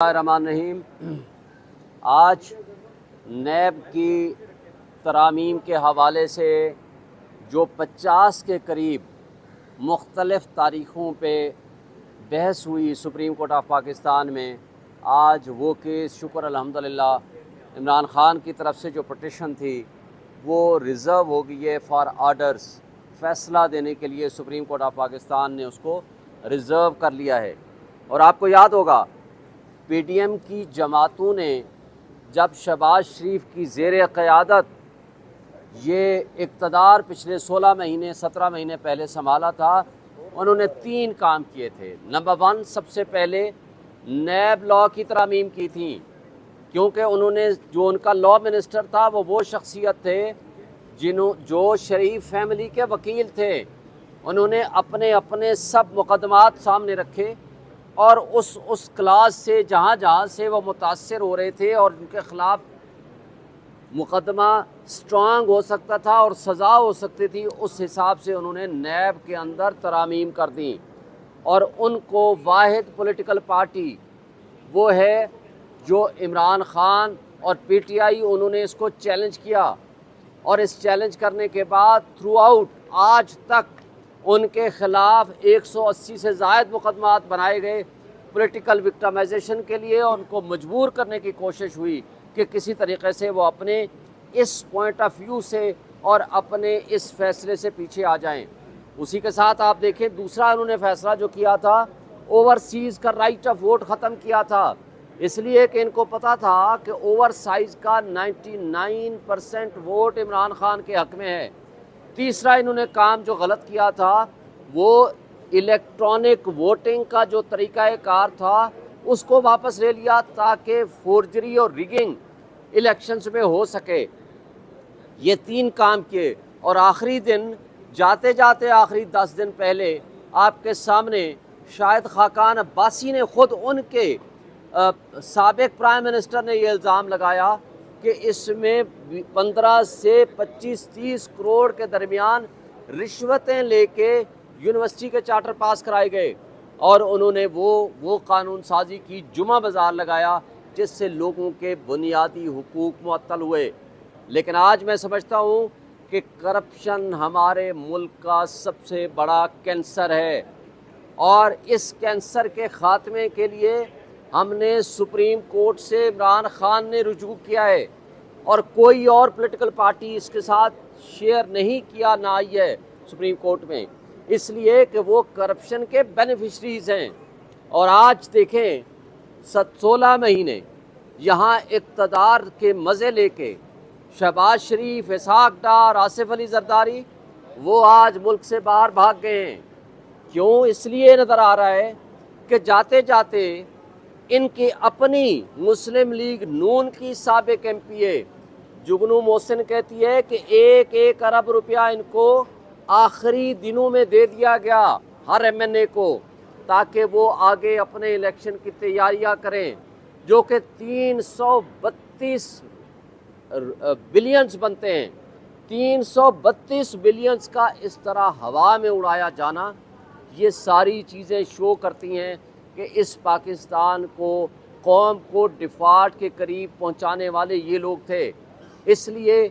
الرحمن الرحیم۔ آج نیب کی ترامیم کے حوالے سے جو 50 کے قریب مختلف تاریخوں پہ بحث ہوئی سپریم کورٹ آف پاکستان میں، آج وہ کیس شکر الحمدللہ عمران خان کی طرف سے جو پٹیشن تھی وہ ریزرو ہو گئی ہے فار آرڈرز، فیصلہ دینے کے لیے سپریم کورٹ آف پاکستان نے اس کو ریزرو کر لیا ہے۔ اور آپ کو یاد ہوگا پی ڈی ایم کی جماعتوں نے جب شہباز شریف کی زیر قیادت یہ اقتدار پچھلے 16 مہینے 17 مہینے پہلے سنبھالا تھا، انہوں نے 3 کام کیے تھے۔ نمبر 1، سب سے پہلے نیب لا کی ترامیم کی تھیں، کیونکہ انہوں نے جو ان کا لا منسٹر تھا وہ شخصیت تھے جو شریف فیملی کے وکیل تھے۔ انہوں نے اپنے سب مقدمات سامنے رکھے اور اس کلاس سے جہاں سے وہ متاثر ہو رہے تھے اور ان کے خلاف مقدمہ سٹرانگ ہو سکتا تھا اور سزا ہو سکتی تھی، اس حساب سے انہوں نے نیب کے اندر ترامیم کر دیں۔ اور ان کو واحد پولیٹیکل پارٹی وہ ہے جو عمران خان اور پی ٹی آئی، انہوں نے اس کو چیلنج کیا، اور اس چیلنج کرنے کے بعد تھرو آؤٹ آج تک ان کے خلاف 180 سے زائد مقدمات بنائے گئے پولیٹیکل وکٹمائزیشن کے لیے، اور ان کو مجبور کرنے کی کوشش ہوئی کہ کسی طریقے سے وہ اپنے اس پوائنٹ آف ویو سے اور اپنے اس فیصلے سے پیچھے آ جائیں۔ اسی کے ساتھ آپ دیکھیں دوسرا انہوں نے فیصلہ جو کیا تھا، اوورسیز کا رائٹ آف ووٹ ختم کیا تھا، اس لیے کہ ان کو پتا تھا کہ اوورسائز کا 99% ووٹ عمران خان کے حق میں ہے۔ تیسرا انہوں نے کام جو غلط کیا تھا وہ الیکٹرانک ووٹنگ کا جو طریقہ کار تھا اس کو واپس لے لیا تاکہ فورجری اور ریگنگ الیکشنز میں ہو سکے۔ یہ 3 کام کیے، اور آخری دن جاتے آخری 10 دن پہلے آپ کے سامنے شاہد خاقان عباسی نے خود ان کے سابق پرائم منسٹر نے یہ الزام لگایا کہ اس میں 15 سے 25-30 کروڑ کے درمیان رشوتیں لے کے یونیورسٹی کے چارٹر پاس کرائے گئے، اور انہوں نے وہ قانون سازی کی، جمعہ بازار لگایا، جس سے لوگوں کے بنیادی حقوق معطل ہوئے۔ لیکن آج میں سمجھتا ہوں کہ کرپشن ہمارے ملک کا سب سے بڑا کینسر ہے، اور اس کینسر کے خاتمے کے لیے ہم نے سپریم کورٹ سے عمران خان نے رجوع کیا ہے، اور کوئی اور پولیٹیکل پارٹی اس کے ساتھ شیئر نہیں کیا، نہ آئی ہے سپریم کورٹ میں، اس لیے کہ وہ کرپشن کے بینیفیشریز ہیں۔ اور آج دیکھیں 16 مہینے یہاں اقتدار کے مزے لے کے شہباز شریف، اسحاق ڈار، آصف علی زرداری وہ آج ملک سے باہر بھاگ گئے ہیں۔ کیوں؟ اس لیے نظر آ رہا ہے کہ جاتے ان کی اپنی مسلم لیگ نون کی سابق ایم پی اے جگنو محسن کہتی ہے کہ 1 ارب روپیہ ان کو آخری دنوں میں دے دیا گیا ہر ایم این اے کو، تاکہ وہ آگے اپنے الیکشن کی تیاریاں کریں، جو کہ 332 بلینز بنتے ہیں۔ 332 بلینز کا اس طرح ہوا میں اڑایا جانا، یہ ساری چیزیں شو کرتی ہیں کہ اس پاکستان کو، قوم کو ڈیفالٹ کے قریب پہنچانے والے یہ لوگ تھے۔ اس لیے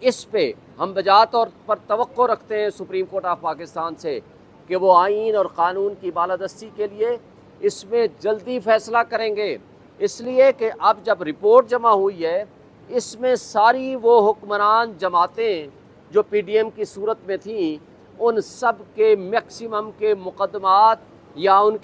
اس پہ ہم بجا طور پر توقع رکھتے ہیں سپریم کورٹ آف پاکستان سے کہ وہ آئین اور قانون کی بالادستی کے لیے اس میں جلدی فیصلہ کریں گے، اس لیے کہ اب جب رپورٹ جمع ہوئی ہے اس میں ساری وہ حکمران جماعتیں جو پی ڈی ایم کی صورت میں تھیں، ان سب کے میکسیمم کے مقدمات یا ان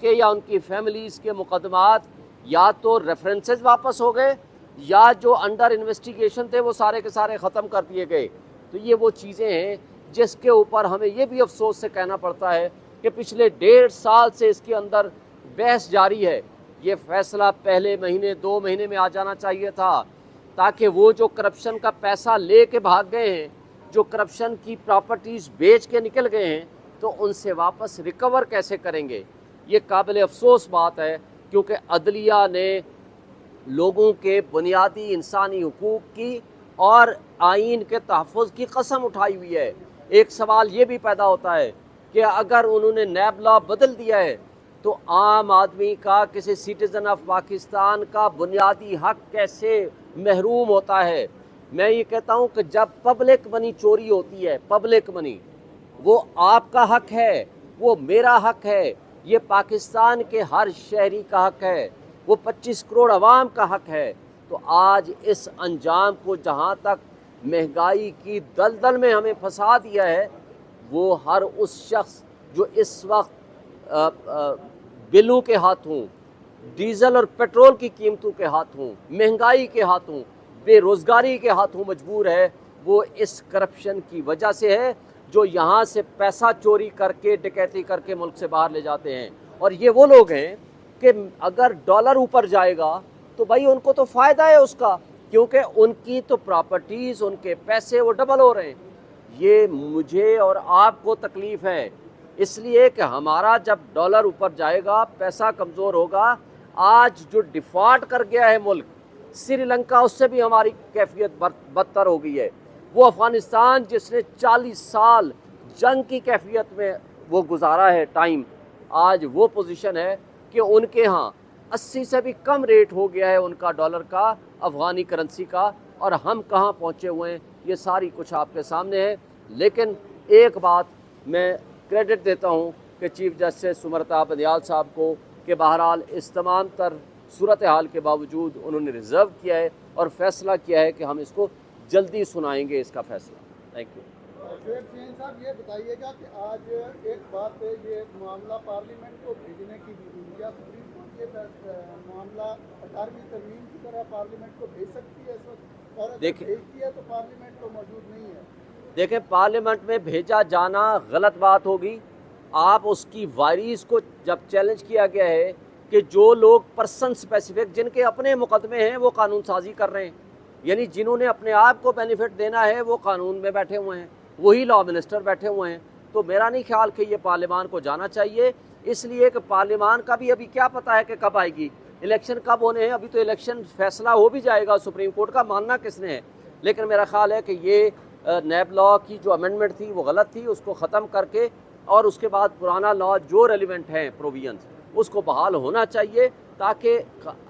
کی فیملیز کے مقدمات یا تو ریفرنسز واپس ہو گئے، یا جو انڈر انویسٹیگیشن تھے وہ سارے کے سارے ختم کر دیے گئے۔ تو یہ وہ چیزیں ہیں جس کے اوپر ہمیں یہ بھی افسوس سے کہنا پڑتا ہے کہ پچھلے 1.5 سال سے اس کے اندر بحث جاری ہے۔ یہ فیصلہ پہلے مہینے 2 مہینے میں آ جانا چاہیے تھا، تاکہ وہ جو کرپشن کا پیسہ لے کے بھاگ گئے ہیں، جو کرپشن کی پراپرٹیز بیچ کے نکل گئے ہیں، تو ان سے واپس ریکور کیسے کریں گے۔ یہ قابل افسوس بات ہے، کیونکہ عدلیہ نے لوگوں کے بنیادی انسانی حقوق کی اور آئین کے تحفظ کی قسم اٹھائی ہوئی ہے۔ ایک سوال یہ بھی پیدا ہوتا ہے کہ اگر انہوں نے نیب لا بدل دیا ہے تو عام آدمی کا، کسی سٹیزن آف پاکستان کا بنیادی حق کیسے محروم ہوتا ہے؟ میں یہ کہتا ہوں کہ جب پبلک منی چوری ہوتی ہے، پبلک منی، وہ آپ کا حق ہے، وہ میرا حق ہے، یہ پاکستان کے ہر شہری کا حق ہے، وہ 25 کروڑ عوام کا حق ہے۔ تو آج اس انجام کو جہاں تک مہنگائی کی دلدل میں ہمیں پھنسا دیا ہے، وہ ہر اس شخص جو اس وقت بلوں کے ہاتھوں، ڈیزل اور پیٹرول کی قیمتوں کے ہاتھوں، مہنگائی کے ہاتھوں، بے روزگاری کے ہاتھوں مجبور ہے، وہ اس کرپشن کی وجہ سے ہے، جو یہاں سے پیسہ چوری کر کے، ڈکیتی کر کے ملک سے باہر لے جاتے ہیں۔ اور یہ وہ لوگ ہیں کہ اگر ڈالر اوپر جائے گا تو بھائی ان کو تو فائدہ ہے اس کا، کیونکہ ان کی تو پراپرٹیز، ان کے پیسے وہ ڈبل ہو رہے ہیں۔ یہ مجھے اور آپ کو تکلیف ہے، اس لیے کہ ہمارا جب ڈالر اوپر جائے گا، پیسہ کمزور ہوگا۔ آج جو ڈیفالٹ کر گیا ہے ملک سری لنکا، اس سے بھی ہماری کیفیت بدتر ہو گئی ہے۔ وہ افغانستان جس نے 40 سال جنگ کی کیفیت میں وہ گزارا ہے ٹائم، آج وہ پوزیشن ہے کہ ان کے ہاں 80 سے بھی کم ریٹ ہو گیا ہے ان کا ڈالر کا، افغانی کرنسی کا، اور ہم کہاں پہنچے ہوئے ہیں، یہ ساری کچھ آپ کے سامنے ہے۔ لیکن ایک بات میں کریڈٹ دیتا ہوں کہ چیف جسٹس سمرتا بندیال صاحب کو، کہ بہرحال اس تمام تر صورتحال کے باوجود انہوں نے ریزرو کیا ہے اور فیصلہ کیا ہے کہ ہم اس کو جلدی سنائیں گے اس کا فیصلہ۔ Thank you. شعیب حسین صاحب، یہ بتائیے گا کہ آج ایک بات ہے، یہ معاملہ پارلیمنٹ کو بھیجنے کی بھی ہوئی ہے، سپریم کورٹ یہ معاملہ 18ویں ترمیم کی طرح پارلیمنٹ کو بھیج سکتی ہے اس وقت، اور اگر بھیجتی ہے تو پارلیمنٹ تو موجود نہیں ہے؟ دیکھیں، پارلیمنٹ میں بھیجا جانا غلط بات ہوگی۔ آپ اس کی وائریز کو جب چیلنج کیا گیا ہے کہ جو لوگ پرسن سپیسیفک، جن کے اپنے مقدمے ہیں، وہ قانون سازی کر رہے ہیں، یعنی جنہوں نے اپنے آپ کو بینیفٹ دینا ہے، وہ قانون میں بیٹھے ہوئے ہیں، وہی لا منسٹر بیٹھے ہوئے ہیں، تو میرا نہیں خیال کہ یہ پارلیمان کو جانا چاہیے، اس لیے کہ پارلیمان کا بھی ابھی کیا پتہ ہے کہ کب آئے گی، الیکشن کب ہونے ہیں، ابھی تو الیکشن فیصلہ ہو بھی جائے گا سپریم کورٹ کا، ماننا کس نے ہے۔ لیکن میرا خیال ہے کہ یہ نیب لا کی جو امینڈمنٹ تھی وہ غلط تھی، اس کو ختم کر کے اور اس کے بعد پرانا لا جو ریلیونٹ ہیں پروویژنز، اس کو بحال ہونا چاہیے، تاکہ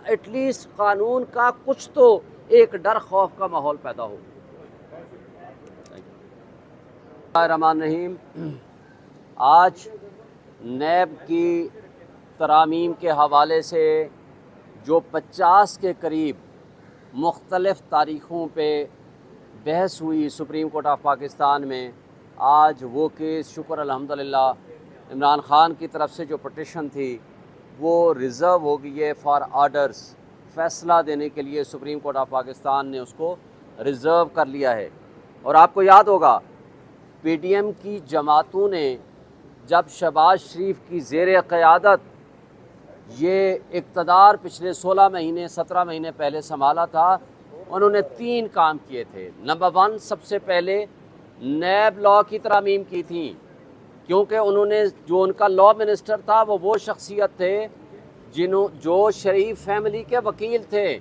ایٹ لیسٹ قانون کا کچھ تو ایک ڈر خوف کا ماحول پیدا ہو۔ الرحمن الرحیم، آج نیب کی ترامیم کے حوالے سے جو 50 کے قریب مختلف تاریخوں پہ بحث ہوئی سپریم کورٹ آف پاکستان میں، آج وہ کیس شکر الحمدللہ عمران خان کی طرف سے جو پٹیشن تھی وہ ریزرو ہو گئی ہے فار آرڈرز، فیصلہ دینے کے لیے سپریم کورٹ آف پاکستان نے اس کو ریزرو کر لیا ہے۔ اور آپ کو یاد ہوگا پی ڈی ایم کی جماعتوں نے جب شہباز شریف کی زیر قیادت یہ اقتدار پچھلے 16 مہینے 17 مہینے پہلے سنبھالا تھا، انہوں نے 3 کام کیے تھے۔ نمبر 1، سب سے پہلے نیب لا کی ترامیم کی تھیں، کیونکہ انہوں نے جو ان کا لا منسٹر تھا وہ شخصیت تھے جو شریف فیملی کے وکیل تھے،